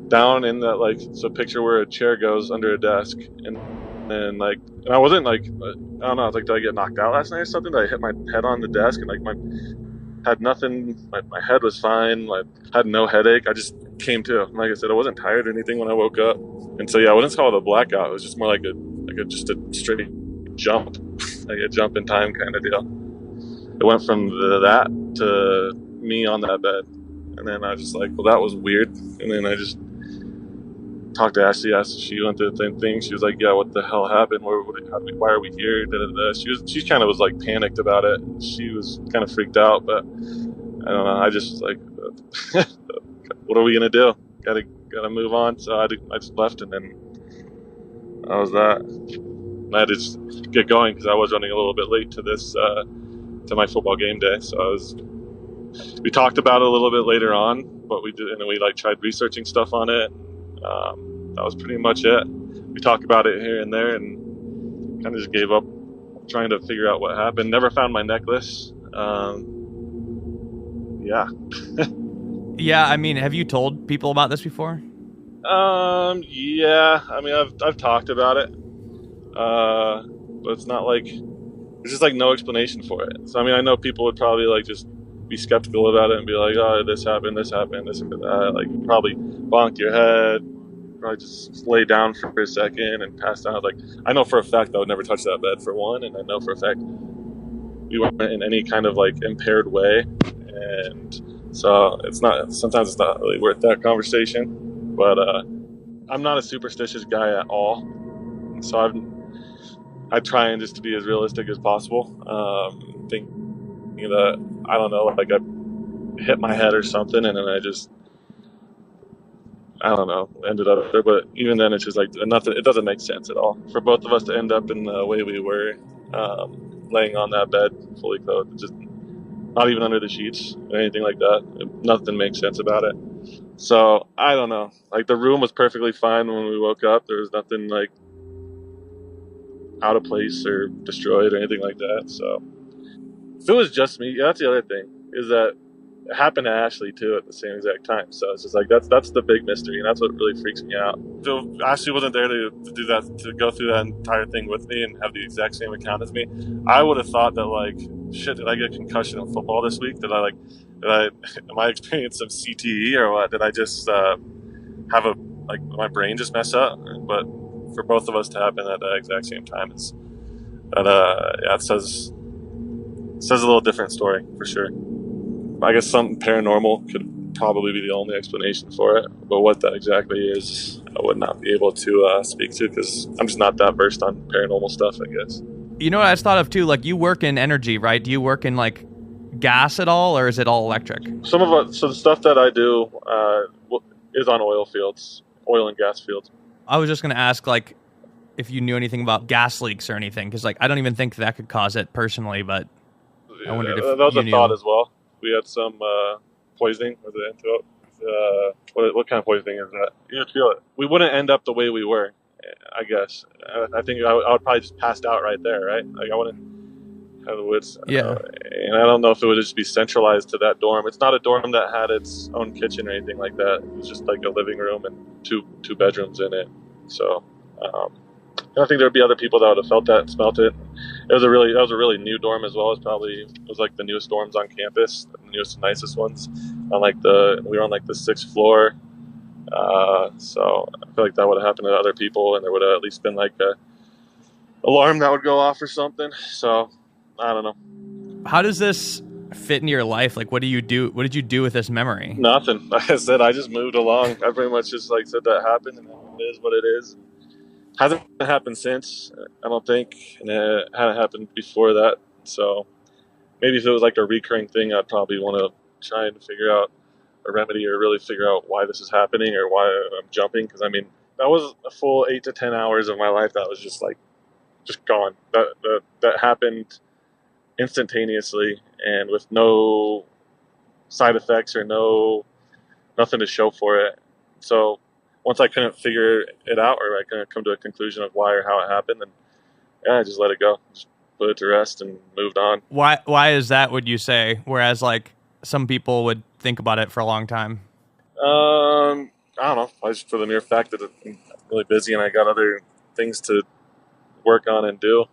down in that picture where a chair goes under a desk, and I wasn't like, I don't know, did I get knocked out last night or something? Did I hit my head on the desk and had nothing? My head was fine. Had no headache. I just came to. Like I said, I wasn't tired or anything when I woke up. And so yeah, I wouldn't call it a blackout. It was just more like a straight jump, like a jump in time kind of deal. It went from that to me on that bed, and then I was just like, well, that was weird. And then I just talked to Ashley. She went through the same thing. She was like, yeah, what the hell happened? Why are we here? She kind of was like panicked about it. She was kind of freaked out, but I don't know. I just was like, what are we gonna do? Gotta move on. So I just left, and then that was that. And I had to just get going because I was running a little bit late to this to my football game day. So we talked about it a little bit later on, but we did, and then we tried researching stuff on it. That was pretty much it. We talked about it here and there, and kind of just gave up trying to figure out what happened. Never found my necklace. Yeah. Yeah, I mean, have you told people about this before? Yeah. I mean, I've talked about it, but it's not like there's just no explanation for it. So I mean, I know people would probably just be skeptical about it and be like, oh, this happened, this happened, this happened, that. Like, probably bonk your head, probably just lay down for a second and pass out. Like, I know for a fact I would never touch that bed, for one, and I know for a fact we weren't in any kind of like impaired way, and so sometimes it's not really worth that conversation. But I'm not a superstitious guy at all, so I try and just to be as realistic as possible. Thinking that, I don't know, like I hit my head or something, and then I don't know, ended up there. But even then, it's just like nothing. It doesn't make sense at all for both of us to end up in the way we were, laying on that bed, fully clothed, just not even under the sheets or anything like that. Nothing makes sense about it. So I don't know. Like, the room was perfectly fine when we woke up. There was nothing like out of place or destroyed or anything like that. So if it was just me, that's the other thing, is that it happened to Ashley too at the same exact time. So it's just like that's the big mystery, and that's what really freaks me out. So Ashley wasn't there to do that, to go through that entire thing with me and have the exact same account as me. I would have thought that, like, shit, did I get a concussion in football this week? Am I experiencing some CTE or what? Did I just have my brain just mess up? But for both of us to happen at the exact same time, it says a little different story for sure. I guess something paranormal could probably be the only explanation for it, but what that exactly is, I would not be able to speak to, because I'm just not that versed on paranormal stuff, I guess. You know what I just thought of too? Like, you work in energy, right? Do you work in like gas at all, or is it all electric? So the stuff that I do is on oil and gas fields. I was just going to ask, like, if you knew anything about gas leaks or anything, because like I don't even think that could cause it personally, but I wondered if that was you a knew. thought as well. We had some poisoning with the antidote. What kind of poisoning is that? You just feel it. We wouldn't end up the way we were, I guess. I think I would probably just passed out right there, right? Like, I wouldn't have the wits. Yeah. And I don't know if it would just be centralized to that dorm. It's not a dorm that had its own kitchen or anything like that. It was just like a living room and two bedrooms in it. So I think there'd be other people that would have felt that and smelt it. That was a really new dorm as well. It was like the newest dorms on campus, the newest and nicest ones. We were on like the 6th floor. So I feel like that would have happened to other people, and there would have at least been like a alarm that would go off or something. So I don't know. How does this fit into your life? Like, what do you do? What did you do with this memory? Nothing. Like I said, I just moved along. I pretty much just like said that happened, and it is what it is. Hasn't happened since, I don't think, and it hadn't happened before that. So maybe if it was like a recurring thing, I'd probably want to try and figure out a remedy, or really figure out why this is happening or why I'm jumping. Because I mean, that was a full 8 to 10 hours of my life that was just gone. That happened instantaneously and with no side effects or nothing to show for it. So once I couldn't figure it out, or I couldn't come to a conclusion of why or how it happened, then I just let it go, just put it to rest and moved on. Why is that, would you say? Whereas like some people would think about it for a long time. I don't know. Just for the mere fact that I'm really busy and I got other things to work on and do,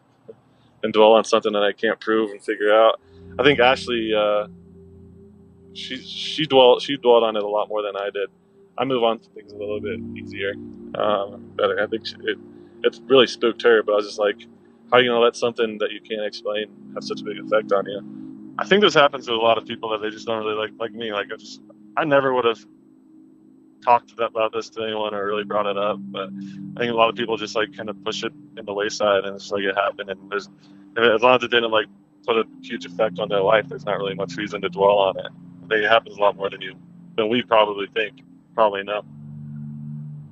and dwell on something that I can't prove and figure out. I think Ashley, she dwelled on it a lot more than I did. I move on to things a little bit easier. But I think it's really spooked her. But I was just like, how are you going to let something that you can't explain have such a big effect on you? I think this happens to a lot of people, that they just don't really like me. Like, I never would have talked about this to anyone or really brought it up. But I think a lot of people just like kind of push it in the wayside, and it's like it happened. And as long as it didn't like put a huge effect on their life, there's not really much reason to dwell on it. I think it happens a lot more than we probably think. Probably no.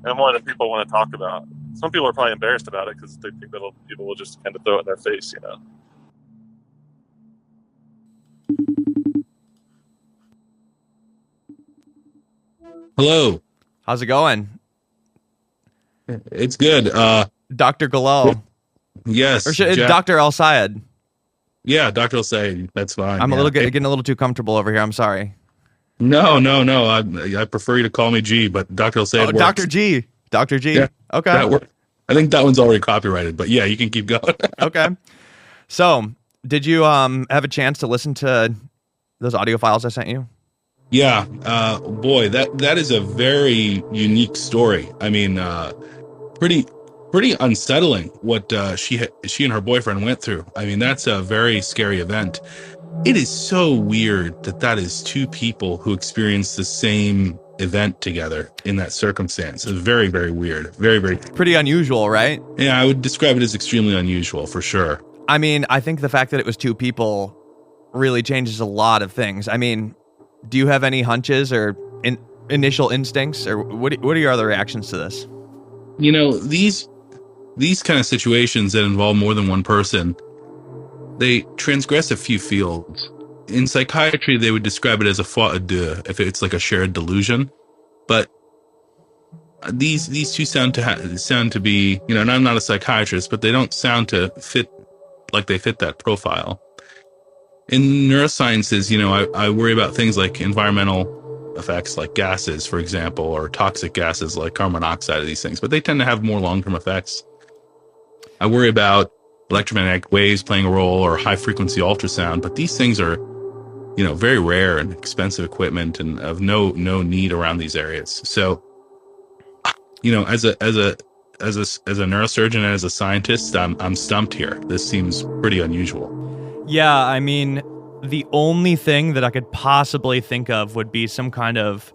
And more than people want to talk about. Some people are probably embarrassed about it because they think that people will just kind of throw it in their face, you know. Hello. How's it going? It's good. Dr. Galal. Yes. Or Dr. El Sayed. Yeah, Dr. El Sayed. That's fine. I'm getting a little too comfortable over here. I'm sorry. No. I prefer you to call me G, but Dr. El Sayed works. Dr. G. Dr. G. Yeah, okay. That works. I think that one's already copyrighted, but yeah, you can keep going. Okay. So, did you have a chance to listen to those audio files I sent you? Yeah, boy, that is a very unique story. I mean, pretty pretty unsettling what she and her boyfriend went through. I mean, that's a very scary event. It is so weird that is two people who experience the same event together in that circumstance. It's very, very weird. Very, very Pretty unusual, right? Yeah, I would describe it as extremely unusual for sure. I mean, I think the fact that it was two people really changes a lot of things. I mean, do you have any hunches or initial instincts, or what are your other reactions to this? You know, these kind of situations that involve more than one person, they transgress a few fields. In psychiatry, they would describe it as a faute à deux, if it's like a shared delusion. But these two sound to be, you know, and I'm not a psychiatrist, but they don't sound to fit like they fit that profile. In neurosciences, you know, I worry about things like environmental effects, like gases, for example, or toxic gases like carbon monoxide, of these things, but they tend to have more long-term effects. I worry about electromagnetic waves playing a role, or high-frequency ultrasound, but these things are, you know, very rare and expensive equipment, and of no need around these areas. So, you know, as a neurosurgeon and as a scientist, I'm stumped here. This seems pretty unusual. Yeah, I mean, the only thing that I could possibly think of would be some kind of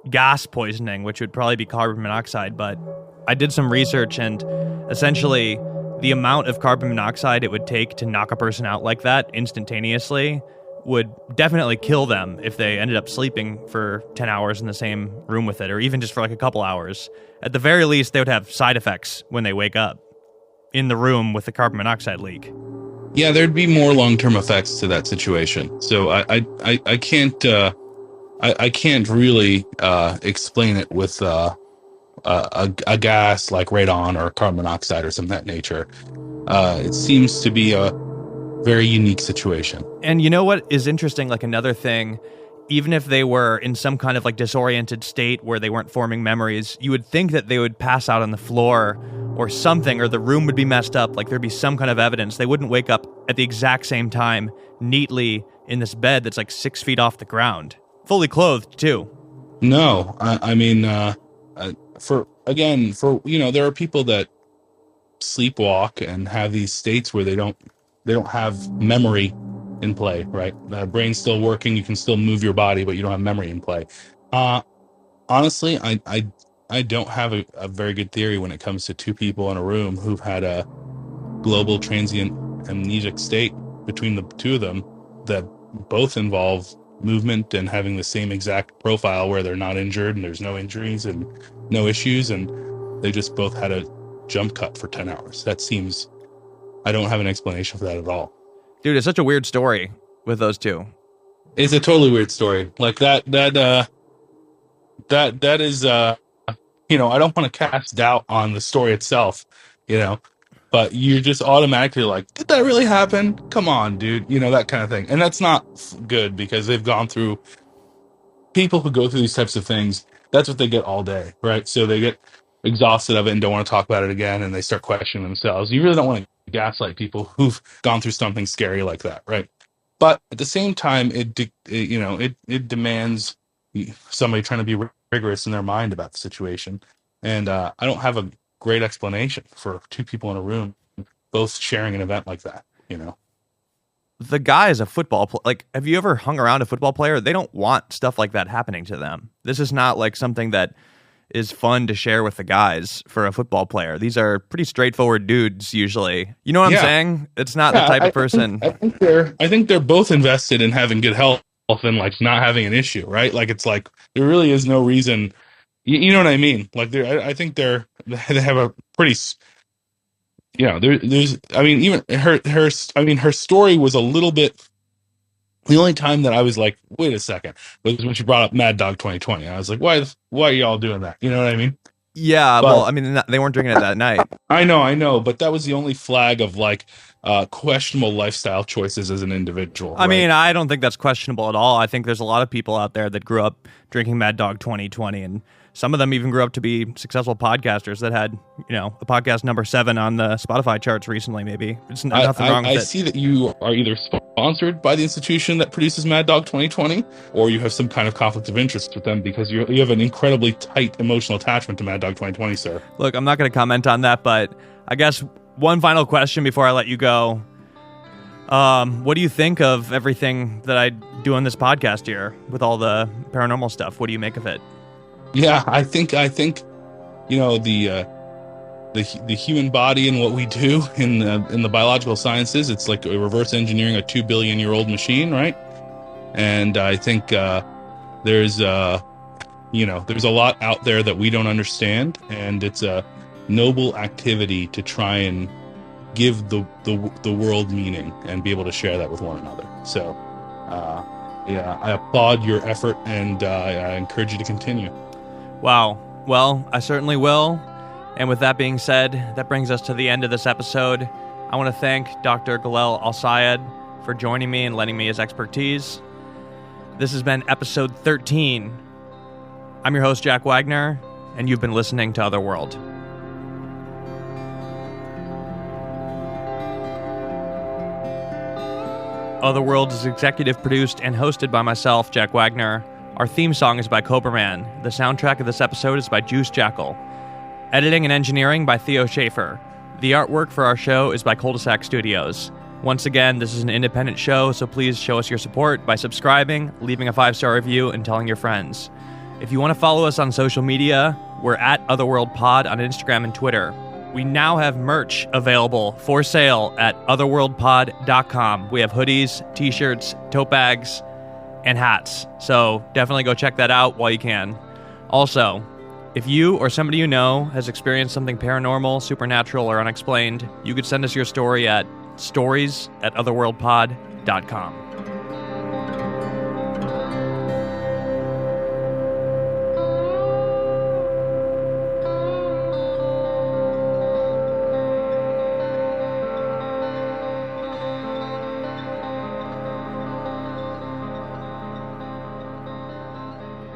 gas poisoning, which would probably be carbon monoxide. But I did some research, and essentially the amount of carbon monoxide it would take to knock a person out like that instantaneously would definitely kill them if they ended up sleeping for 10 hours in the same room with it, or even just for like a couple hours. At the very least, they would have side effects when they wake up in the room with the carbon monoxide leak. Yeah, there'd be more long-term effects to that situation. So I can't really explain it with a gas like radon or carbon monoxide or something of that nature. It seems to be a very unique situation. And you know what is interesting? Like, another thing, even if they were in some kind of like disoriented state where they weren't forming memories, you would think that they would pass out on the floor or something, or the room would be messed up. Like, there'd be some kind of evidence. They wouldn't wake up at the exact same time neatly in this bed that's like 6 feet off the ground, fully clothed too. No, I mean, for you know, there are people that sleepwalk and have these states where they don't have memory in play, right? The brain's still working, you can still move your body, but you don't have memory in play. Honestly, I don't have a very good theory when it comes to two people in a room who've had a global transient amnesic state between the two of them that both involve movement and having the same exact profile where they're not injured and there's no injuries and no issues, and they just both had a jump cut for 10 hours. That seems, I don't have an explanation for that at all. Dude, it's such a weird story with those two. It's a totally weird story. Like that is, you know, I don't want to cast doubt on the story itself, you know, but you're just automatically like, did that really happen? Come on, dude. You know, that kind of thing. And that's not good, because they've gone through, people who go through these types of things, that's what they get all day, right? So they get exhausted of it and don't want to talk about it again, and they start questioning themselves. You really don't want to gaslight people who've gone through something scary like that, right? But at the same time, it demands somebody trying to be rigorous in their mind about the situation. And I don't have a great explanation for two people in a room both sharing an event like that, you know? The guy is a football player. Like, have you ever hung around a football player? They don't want stuff like that happening to them. This is not like something that is fun to share with the guys for a football player. These are pretty straightforward dudes usually. You know what I'm saying? It's not the type of person. I think they're both invested in having good health and like not having an issue, right? Like, it's like there really is no reason. You know what I mean? Like, I think they have a pretty, you know, there's, I mean, even her story was a little bit. The only time that I was like, wait a second, was when she brought up Mad Dog 2020. I was like, why are y'all doing that? You know what I mean? Yeah, well, I mean, they weren't drinking it that night. I know, but that was the only flag of like questionable lifestyle choices as an individual. I mean, I don't think that's questionable at all. I think there's a lot of people out there that grew up drinking Mad Dog 2020 and some of them even grew up to be successful podcasters that had, a podcast number 7 on the Spotify charts recently, maybe. It's nothing wrong with it. I see that you are either sponsored by the institution that produces Mad Dog 2020, or you have some kind of conflict of interest with them because you have an incredibly tight emotional attachment to Mad Dog 2020, sir. Look, I'm not going to comment on that, but I guess one final question before I let you go. What do you think of everything that I do on this podcast here with all the paranormal stuff? What do you make of it? Yeah, I think the human body and what we do in the biological sciences, it's like a reverse engineering a 2 billion year old machine, right? And I think there's a lot out there that we don't understand, and it's a noble activity to try and give the world meaning and be able to share that with one another. So I applaud your effort, and I encourage you to continue. Wow. Well, I certainly will. And with that being said, that brings us to the end of this episode. I want to thank Dr. Galel Al-Sayed for joining me and lending me his expertise. This has been episode 13. I'm your host, Jack Wagner, and you've been listening to Otherworld. Otherworld is executive produced and hosted by myself, Jack Wagner. Our theme song is by Cobraman. The soundtrack of this episode is by Juice Jackal. Editing and engineering by Theo Schaefer. The artwork for our show is by Cul-de-sac Studios. Once again, this is an independent show, so please show us your support by subscribing, leaving a 5-star review, and telling your friends. If you want to follow us on social media, we're at Otherworld Pod on Instagram and Twitter. We now have merch available for sale at otherworldpod.com. We have hoodies, t-shirts, tote bags, and hats. So definitely go check that out while you can. Also, if you or somebody you know has experienced something paranormal, supernatural, or unexplained, you could send us your story at stories@otherworldpod.com.